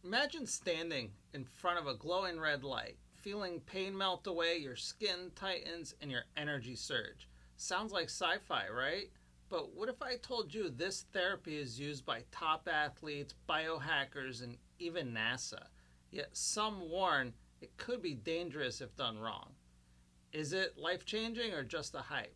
Imagine standing in front of a glowing red light, feeling pain melt away, your skin tightens, and your energy surge. Sounds like sci fi, right? But what if I told you this therapy is used by top athletes, biohackers, and even NASA? Yet some warn it could be dangerous if done wrong. Is it life changing or just a hype?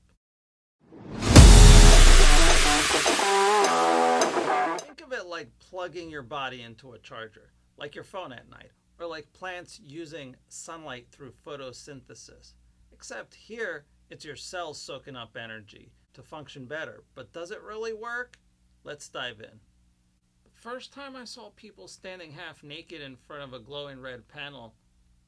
Think of it like plugging your body into a charger, like your phone at night, or like plants using sunlight through photosynthesis. Except here, it's your cells soaking up energy to function better. But does it really work? Let's dive in. The first time I saw people standing half naked in front of a glowing red panel,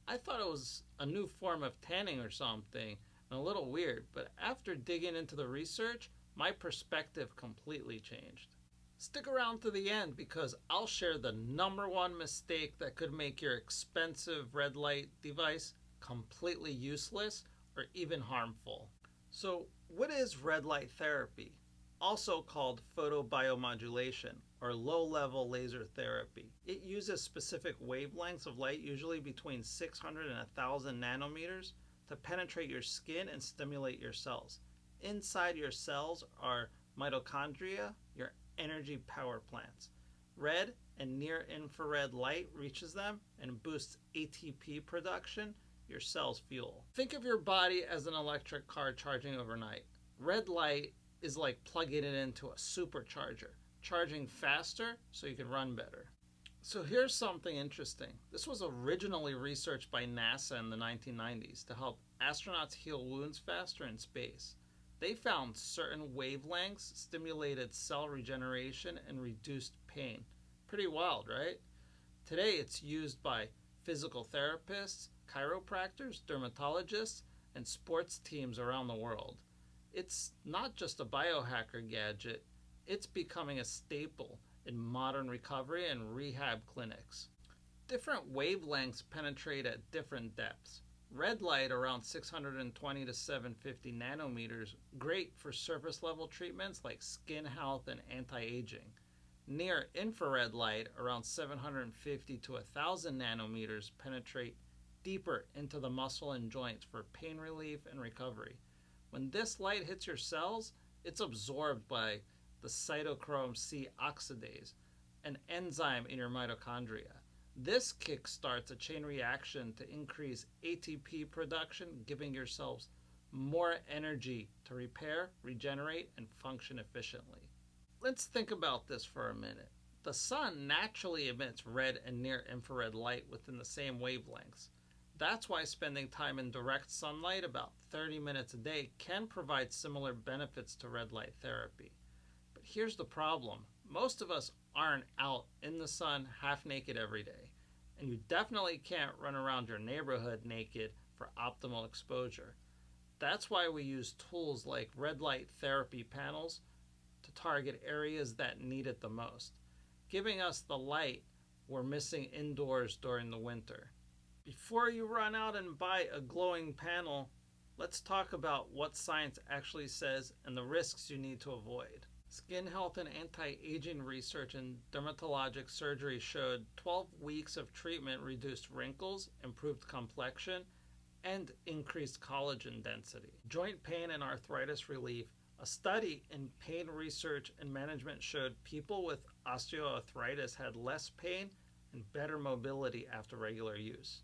I thought it was a new form of tanning or something, and a little weird. But after digging into the research, my perspective completely changed. Stick around to the end because I'll share the number one mistake that could make your expensive red light device completely useless or even harmful. So, what is red light therapy? Also called photobiomodulation or low level laser therapy. It uses specific wavelengths of light, usually between 600 and 1000 nanometers, to penetrate your skin and stimulate your cells. Inside your cells are mitochondria, your energy power plants. Red and near infrared light reaches them and boosts ATP production, your cell's fuel. Think of your body as an electric car charging overnight. Red light is like plugging it into a supercharger, charging faster so you can run better. So here's something interesting. This was originally researched by NASA in the 1990s to help astronauts heal wounds faster in space. They found certain wavelengths stimulated cell regeneration and reduced pain. Pretty wild, right? Today it's used by physical therapists, chiropractors, dermatologists, and sports teams around the world. It's not just a biohacker gadget, it's becoming a staple in modern recovery and rehab clinics. Different wavelengths penetrate at different depths. Red light around 620 to 750 nanometers, great for surface level treatments like skin health and anti-aging. Near infrared light around 750 to 1000 nanometers penetrate deeper into the muscle and joints for pain relief and recovery. When this light hits your cells, it's absorbed by the cytochrome C oxidase, an enzyme in your mitochondria. This kickstarts a chain reaction to increase ATP production, giving your cells more energy to repair, regenerate, and function efficiently. Let's think about this for a minute. The sun naturally emits red and near infrared light within the same wavelengths. That's why spending time in direct sunlight, about 30 minutes a day, can provide similar benefits to red light therapy. But here's the problem. Most of us aren't out in the sun half naked every day. And you definitely can't run around your neighborhood naked for optimal exposure. That's why we use tools like red light therapy panels to target areas that need it the most, giving us the light we're missing indoors during the winter. Before you run out and buy a glowing panel, let's talk about what science actually says and the risks you need to avoid. Skin health and anti-aging research in dermatologic surgery showed 12 weeks of treatment reduced wrinkles, improved complexion, and increased collagen density. Joint pain and arthritis relief. A study in pain research and management showed people with osteoarthritis had less pain and better mobility after regular use.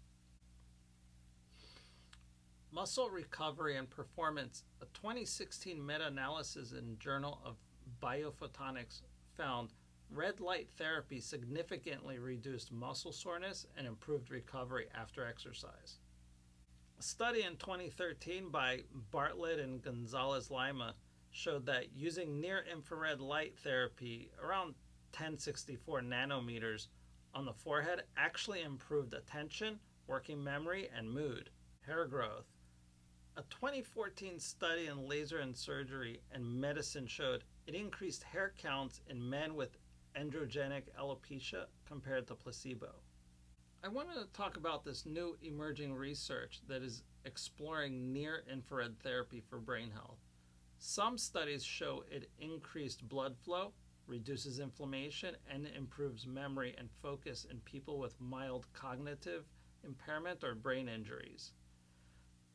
Muscle recovery and performance. A 2016 meta-analysis in Journal of Biophotonics found red light therapy significantly reduced muscle soreness and improved recovery after exercise. A study in 2013 by Bartlett and Gonzalez-Lima showed that using near-infrared light therapy around 1064 nanometers on the forehead actually improved attention, working memory, and mood. Hair growth. A 2014 study in laser and surgery and medicine showed it increased hair counts in men with androgenic alopecia compared to placebo. I wanted to talk about this new emerging research that is exploring near-infrared therapy for brain health. Some studies show it increased blood flow, reduces inflammation, and improves memory and focus in people with mild cognitive impairment or brain injuries.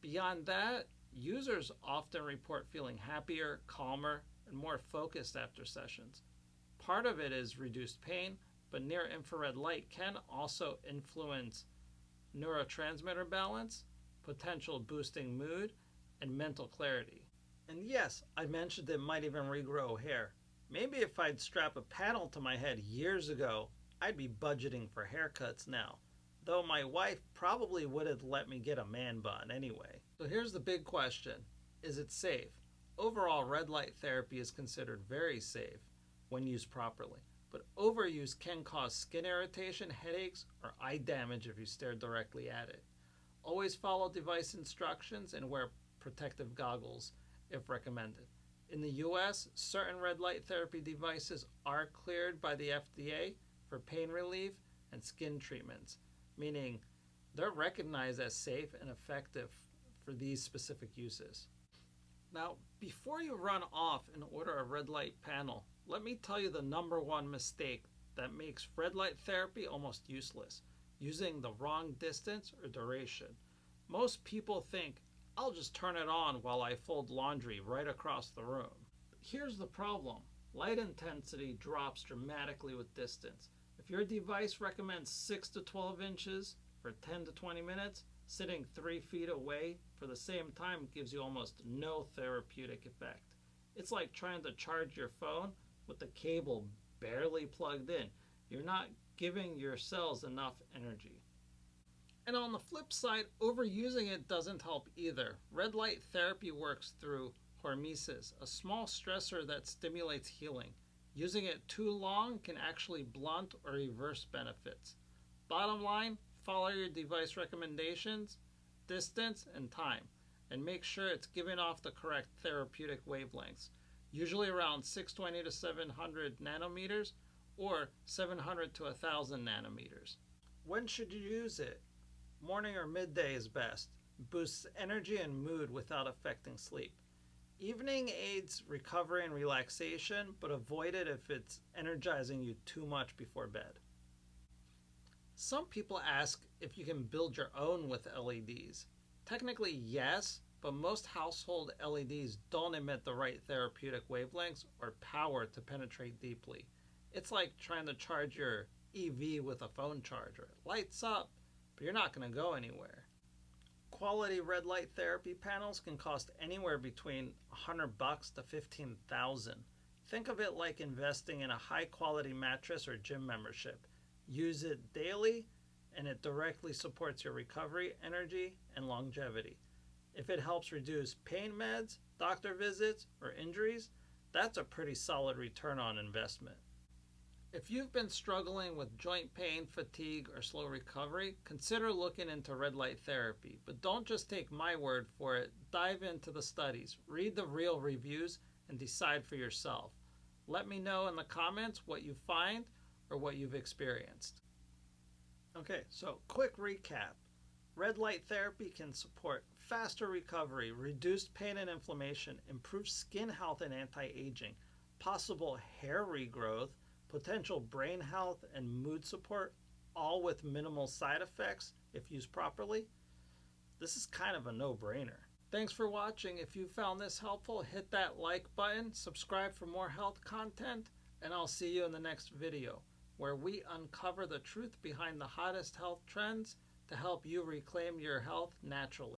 Beyond that, users often report feeling happier, calmer, and more focused after sessions. Part of it is reduced pain, but near infrared light can also influence neurotransmitter balance, potential boosting mood, and mental clarity. And yes, I mentioned it might even regrow hair. Maybe if I'd strap a panel to my head years ago, I'd be budgeting for haircuts now. Though my wife probably wouldn't let me get a man bun anyway. So here's the big question. Is it safe? Overall, red light therapy is considered very safe when used properly. But overuse can cause skin irritation, headaches, or eye damage if you stare directly at it. Always follow device instructions and wear protective goggles if recommended. In the US, certain red light therapy devices are cleared by the FDA for pain relief and skin treatments, meaning they're recognized as safe and effective for these specific uses. Now, before you run off and order a red light panel, let me tell you the number one mistake that makes red light therapy almost useless: using the wrong distance or duration. Most people think, I'll just turn it on while I fold laundry right across the room. But here's the problem. Light intensity drops dramatically with distance. If your device recommends 6 to 12 inches for 10 to 20 minutes, sitting 3 feet away for the same time gives you almost no therapeutic effect. It's like trying to charge your phone with the cable barely plugged in. You're not giving your cells enough energy. And on the flip side, overusing it doesn't help either. Red light therapy works through hormesis, a small stressor that stimulates healing. Using it too long can actually blunt or reverse benefits. Bottom line, follow your device recommendations, distance, and time, and make sure it's giving off the correct therapeutic wavelengths, usually around 620 to 700 nanometers or 700 to 1000 nanometers. When should you use it? Morning or midday is best. Boosts energy and mood without affecting sleep. Evening aids recovery and relaxation, but avoid it if it's energizing you too much before bed. Some people ask if you can build your own with LEDs. Technically, yes, but most household LEDs don't emit the right therapeutic wavelengths or power to penetrate deeply. It's like trying to charge your EV with a phone charger. It lights up, but you're not going to go anywhere. Quality red light therapy panels can cost anywhere between $100 to $15,000. Think of it like investing in a high quality mattress or gym membership. Use it daily and it directly supports your recovery, energy, and longevity. If it helps reduce pain meds, doctor visits, or injuries, that's a pretty solid return on investment. If you've been struggling with joint pain, fatigue, or slow recovery, consider looking into red light therapy. But don't just take my word for it. Dive into the studies, read the real reviews, and decide for yourself. Let me know in the comments what you find or what you've experienced. Okay, so quick recap. Red light therapy can support faster recovery, reduced pain and inflammation, improved skin health and anti-aging, possible hair regrowth, potential brain health, and mood support, all with minimal side effects if used properly. This is kind of a no-brainer. Thanks for watching. If you found this helpful, hit that like button, subscribe for more health content, and I'll see you in the next video, where we uncover the truth behind the hottest health trends to help you reclaim your health naturally.